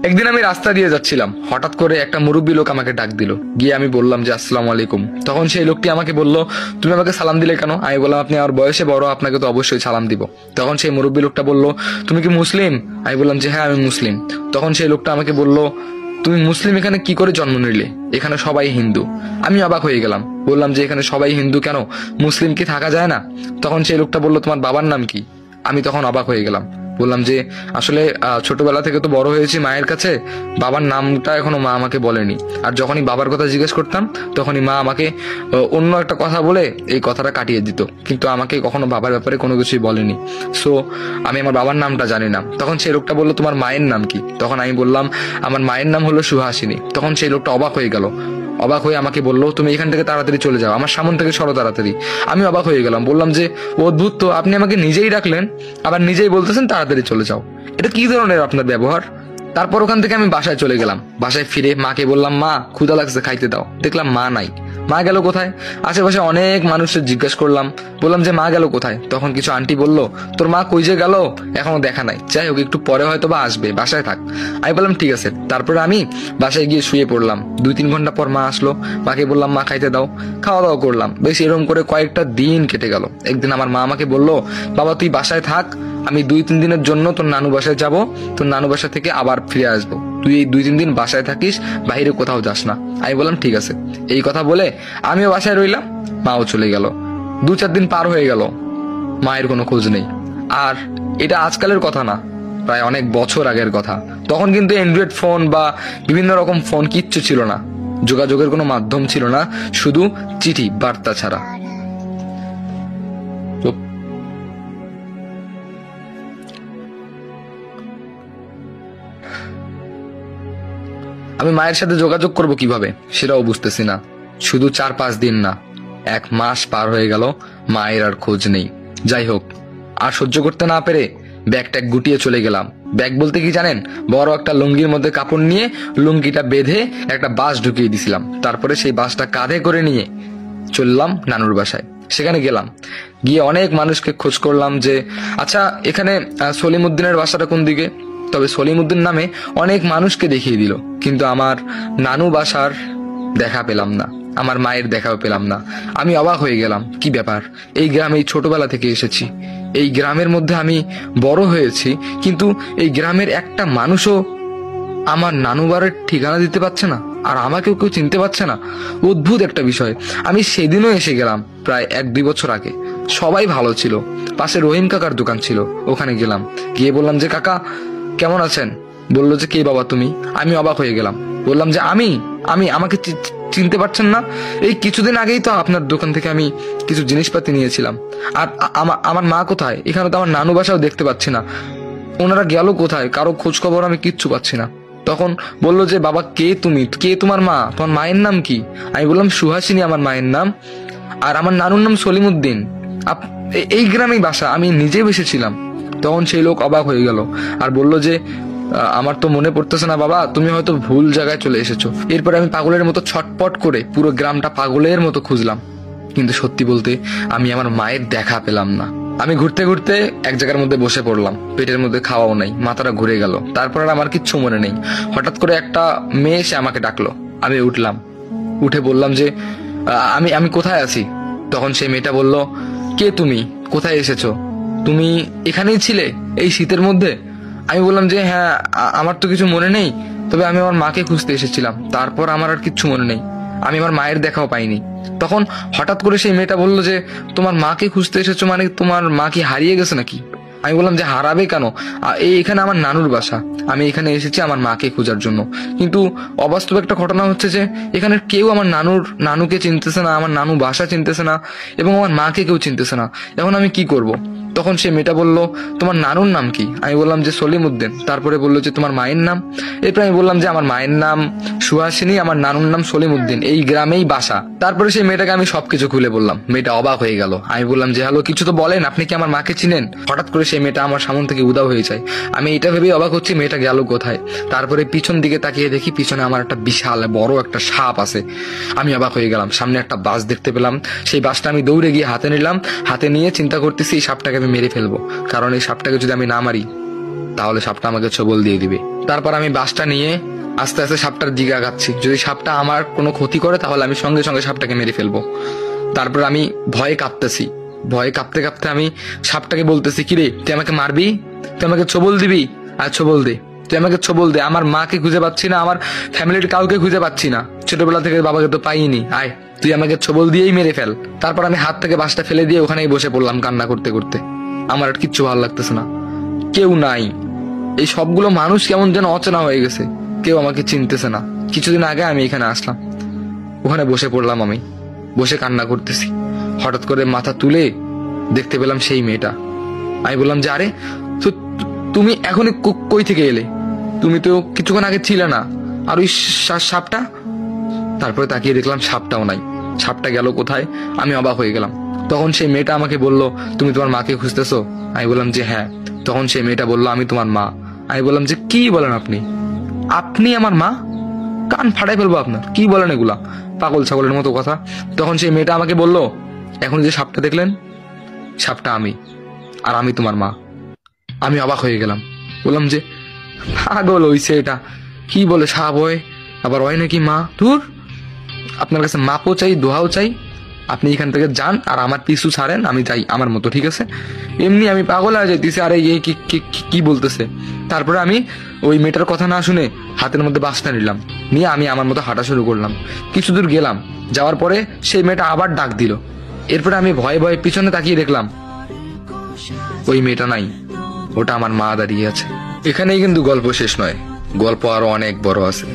একদিন আমি রাস্তা দিয়ে যাচ্ছিলাম, হঠাৎ করে একটা মুরব্বী লোক আমাকে ডাক দিল। গিয়ে আমি বললাম যে আসসালামু আলাইকুম। তখন সেই লোকটি আমাকে বলল, তুমি আমাকে সালাম দিলে কেন? আমি বললাম, আপনি আমার বয়সে বড়, আপনাকে তো অবশ্যই সালাম দিব। তখন সেই মুরব্বী লোকটা বলল, তুমি কি মুসলিম? আমি বললাম যে হ্যাঁ আমি মুসলিম। তখন সেই লোকটা আমাকে বলল, তুমি মুসলিম এখানে কি করে জন্ম নিলে? এখানে সবাই হিন্দু। আমি অবাক হয়ে গেলাম, বললাম যে এখানে সবাই হিন্দু কেন, মুসলিম কি থাকা যায় না? তখন সেই লোকটা বলল, তোমার বাবার নাম কি? আমি তখন অবাক হয়ে গেলাম, বললাম যে আসলে ছোটবেলা থেকে তো বড় হয়েছি মায়ের কাছে, বাবার নামটা এখনো মা আমাকে বলেনি। আর যখনই বাবার কথা জিজ্ঞেস করতাম তখনই মা আমাকে অন্য একটা কথা বলে এই কথাটা কাটিয়ে দিত, কিন্তু আমাকে কখনো বাবার ব্যাপারে কোনো কিছুই বলেনি। সো আমি আমার বাবার নামটা জানি না। তখন সেই লোকটা বললো, তোমার মায়ের নাম কি? তখন আমি বললাম, আমার মায়ের নাম হলো সুহাসিনী। তখন সেই লোকটা অবাক হয়ে গেল, অবাক হয়ে আমাকে বললো, তুমি এখান থেকে তাড়াতাড়ি চলে যাও, আমার সামনে থেকে সরো তাড়াতাড়ি। আমি অবাক হয়ে গেলাম, বললাম যে অদ্ভুত তো, আপনি আমাকে নিজেই ডাকলেন আবার নিজেই বলতেছেন তাড়াতাড়ি চলে যাও, এটা কি ধরনের আপনার ব্যবহার? তারপর ওখান থেকে আমি বাসায় চলে গেলাম। বাসায় ফিরে মাকে বললাম, মা ক্ষুধা লাগছে, খাইতে দাও। দেখলাম মা নাই। মা গেল কোথায়? আশেপাশে অনেক মানুষের জিজ্ঞেস করলাম, বললাম যে মা গেল কোথায়? তখন কিছু আন্টি বলল, তোর মা কই যে গেল, এখনো দেখা নাই, যাই হোক একটু পরে হয়তো বা আসবে, বাসায় থাক। আমি বললাম ঠিক আছে। তারপরে আমি বাসায় গিয়ে শুয়ে পড়লাম। 2-3 ঘন্টা পর মা আসলো। মাকে বললাম, মা খাইতে দাও। খাওয়া দাওয়া করলাম। বেশ এরকম করে কয়েকটা দিন কেটে গেল। একদিন আমার মা আমাকে বলল, বাবা তুই বাসায় থাক, আমি 2-3 দিনের জন্য তোর নানু বাসায় যাব, তোর নানু বাসা থেকে আবার ফিরে আসবো, তুই এই 2-3 দিন বাসায় থাকিস, বাইরে কোথাও যাস না। আমি বললাম ঠিক আছে। এই কথা বলে আমিও বাসায় রইলাম, মাও চলে গেল। 2-4 দিন পার হয়ে গেল, মায়ের কোনো খোঁজ নেই। আর এটা আজকালের কথা না, প্রায় অনেক বছর আগের কথা। তখন কিন্তু অ্যান্ড্রয়েড ফোন বা বিভিন্ন রকম ফোন কিচ্ছু ছিল না, যোগাযোগের কোনো মাধ্যম ছিল না, শুধু চিঠি বার্তা ছাড়া। তো আমি মায়ের সাথে যোগাযোগ করব কিভাবে সেটাও বুঝতেছি না। শুধু 4-5 দিন না, 1 মাস পার হয়ে গেল, মায়ের আর খোঁজ নেই। যাই হোক, আর সহ্য করতে না পেরে ব্যাগ ট্যাগ গুটিয়ে চলে গেলাম। ব্যাগ বলতে কি জানেন, বড় একটা লুঙ্গির মধ্যে কাপড় নিয়ে লুঙ্গিটা বেঁধে একটা বাস ঢুকিয়ে দিছিলাম। তারপরে সেই বাসটা কাঁধে করে নিয়ে চললাম নানুর বাসায়। সেখানে গেলাম, গিয়ে অনেক মানুষকে খোঁজ করলাম যে আচ্ছা এখানে সলিমউদ্দিনের বাসাটা কোন দিকে। তবে সলিমউদ্দিন নামে অনেক মানুষকে দেখিয়ে দিল, কিন্তু আমার নানু বাসার দেখা পেলাম না, আমার মায়ের দেখাও পেলাম না। আমি অবাক হয়ে গেলাম, কি ব্যাপার, এই গ্রামে ছোটবেলা থেকে এসেছি, এই গ্রামের মধ্যে আমি বড় হয়েছি, কিন্তু এই গ্রামের একটা মানুষও আমার নানু বাড়ির ঠিকানা দিতে পারছে না, আর আমাকেও কেউ চিনতে পারছে না। অদ্ভুত একটা বিষয়। আমি সেদিনও এসে গেলাম প্রায় 1-2 বছর আগে, সবাই ভালো ছিল। পাশে রহিম কাকার দোকান ছিল, ওখানে গেলাম, গিয়ে বললাম যে কাকা কেমন আছেন? বললো যে কে বাবা তুমি? আমি অবাক হয়ে গেলাম, বললাম যে আমি আমি আমাকে চিনতে পারছেন না? এই কিছুদিন আগেই তো আপনার দোকান থেকে আমি কিছু জিনিসপাতি নিয়েছিলাম। আর আমার মা কোথায়? এখানে তো আমার নানু বাসাও দেখতে পাচ্ছি না, ওনারা গেল কোথায়? কারো খোঁজ খবর আমি কিচ্ছু পাচ্ছি না। তখন বললো যে বাবা কে তুমি, কে তোমার মা, তোমার মায়ের নাম কি? আমি বললাম সুহাসিনী আমার মায়ের নাম, আর আমার নানুর নাম সলিমউদ্দিন, এই গ্রামেই বাসা, আমি নিজে বসেছিলাম। তখন সেই লোক অবাক হয়ে গেল আর বলল যে আমার তো মনে পড়তেছে না বাবা, তুমি হয়তো ভুল জায়গায় চলে এসেছো। এরপরে আমি পাগলের মতো ছটপট করে পুরো গ্রামটা পাগলের মতো খুঁজলাম, কিন্তু সত্যি বলতে আমি আমার মায়ের দেখা পেলাম না। আমি ঘুরতে ঘুরতে এক জায়গার মধ্যে বসে পড়লাম, পেটের মধ্যে খাওয়াও নাই, মাথাটা ঘুরে গেল। তারপর আর আমার কিচ্ছু মনে নেই। হঠাৎ করে একটা মেয়ে এসে আমাকে ডাকলো, আমি উঠলাম, উঠে বললাম যে আমি আমি কোথায় আছি? তখন সেই মেয়েটা বলল, কে তুমি, কোথায় এসেছো, তুমি এখানেই ছিলে এই শীতের মধ্যে? আমি বললাম যে হ্যাঁ, আমার তো কিছু মনে নেই, তবে আমি আমার মাকে খুঁজতে এসেছিলাম, তারপর আমার আর কিচ্ছু মনে নেই, আমি আমার মায়ের দেখাও পাইনি। তখন হঠাৎ করে সেই মেয়েটা বললো যে তোমার মাকে খুঁজতে এসেছো মানে তোমার মা কি হারিয়ে গেছে নাকি? আমি বললাম যে হারাবে কেন, এখানে আমার নানুর বাসা, আমি এখানে এসেছি আমার মাকে খোঁজার জন্য। কিন্তু অবাস্তব একটা ঘটনা হচ্ছে যে এখানে কেউ আমার নানুকে চিনতেছে না, আমার নানু বাসা চিনতেছে না, এবং আমার মাকে কেউ চিনতেছে না। এখন আমি কি করব? তখন সে মেয়েটা বলল, তোমার নানুর নাম কি? আমি বললাম যে সলিমউদ্দিন। তারপরে বললো যে তোমার মায়ের নাম? এরপর আমি বললাম যে আমার মায়ের নাম সুহাসিনী, আমার নানুর নাম সলিমউদ্দিন, এই গ্রামেই বাসা। তারপরে সেই মেয়েটাকে আমি সবকিছু খুলে বললাম। মেয়েটা অবাক হয়ে গেল। আমি বললাম যে হ্যালো, কিছু তো বলেন, আপনি কি আমার মাকে চিনেন? হঠাৎ করে সেই মেয়েটা আমার সামনে থেকে উধাও হয়ে যায়। আমি এটা ভেবেই অবাক হচ্ছি মেয়েটা গেল কোথায়। তারপরে পিছন দিকে তাকিয়ে দেখি পিছনে আমার একটা বিশাল বড় একটা সাপ আছে। আমি অবাক হয়ে গেলাম। সামনে একটা বাস দেখতে পেলাম, সেই বাসটা আমি দৌড়ে গিয়ে হাতে নিলাম। হাতে নিয়ে চিন্তা করতেছি এই সাপটাকে আমি মেরে ফেলবো, কারণ এই সাপটাকে যদি আমি না মারি তাহলে সাপটা আমাকে ছবল দিয়ে দিবে। তারপর আমি বাসটা নিয়ে আস্তে আস্তে সাপটার দিকে আগাচ্ছি। যদি সাপটা আমার কোনো ক্ষতি করে তাহলে আমি সঙ্গে সঙ্গে সাপটাকে মেরে ফেলবো। তারপর আমি ভয়ে কাঁপতেছি, ভয়ে কাঁপতে কাঁপতে আমি সাপটাকে বলতেছি, কিরে তুই আমাকে মারবি, তুই আমাকে ছবল দিবি, আর ছবল দে, তুই আমাকে ছবল দে। আমার মাকে খুঁজে পাচ্ছি না, আমার ফ্যামিলির কাউকে খুঁজে পাচ্ছি না, ছোটবেলা থেকে বাবাকে তো পাইনি, আয় তুই আমাকে ছবল দিয়েই মেরে ফেল। তারপর আমি হাত থেকে বাসটা ফেলে দিয়ে ওখানেই বসে পড়লাম কান্না করতে করতে। আমার আর কিচ্ছু ভালো লাগতেছে না, কেউ নাই, এই সবগুলো মানুষ কেমন যেন অচেনা হয়ে গেছে, কেউ আমাকে চিনতেছে না। কিছুদিন আগে আমি এখানে আসলাম, ওখানে বসে পড়লাম, আমি বসে কান্না করতেছি। হঠাৎ করে মাথা তুলে দেখতে পেলাম সেই মেয়েটা। আমি বললাম যে আরে তুমি এখনই কই থেকে এলে, তুমি তো কিছুক্ষণ আগে ছিলে না, আর ওই সাপটা। তারপরে তাকিয়ে দেখলাম সাপটাও নাই, সাপটা গেল কোথায়, আমি অবাক হয়ে গেলাম। তখন সেই মেয়েটা আমাকে বলল, তুমি তোমার মাকে খুঁজতেছো? আমি বললাম যে হ্যাঁ। তখন সেই মেয়েটা বললো, আমি তোমার মা। আমি বললাম যে কি বলেন আপনি, আপনি আমার মা? কান ফাটাই ফেলবো আপনার, কি বলেন এগুলা, পাগল ছাগলের মতো কথা। তখন সেই মেয়েটা আমাকে বলল, এখন যে সাপটা দেখলেন, সাপটা আমি, আর আমি তোমার মা। আমি অবাক হয়ে গেলাম, বললাম যে পাগল হইছে এটা, কি বলে সাপ হয়, আবার হয় নাকি মা? ধুর, আপনার কাছে মাপও চাই, দোহাও চাই, আপনি এখান থেকে যান আর আমার পিছু ছাড়েন, আমি যাই আমার মতো, ঠিক আছে? এমনি আমি পাগল হয়ে যাইতেছি, আরে এই কি বলতেছে। তারপরে আমি ওই মেয়েটার কথা না শুনে হাতের মধ্যে বাসটা নিলাম, নিয়ে আমি আমার মতো হাঁটা শুরু করলাম। কিছু দূর গেলাম, যাওয়ার পরে সেই মেয়েটা আবার ডাক দিল। এরপরে আমি ভয়ে ভয়ে পিছনে তাকিয়ে দেখলাম ওই মেয়েটা নাই, ওটা আমার মা দাঁড়িয়ে আছে। এখানেই কিন্তু গল্প শেষ নয়, গল্প আরো অনেক বড় আছে।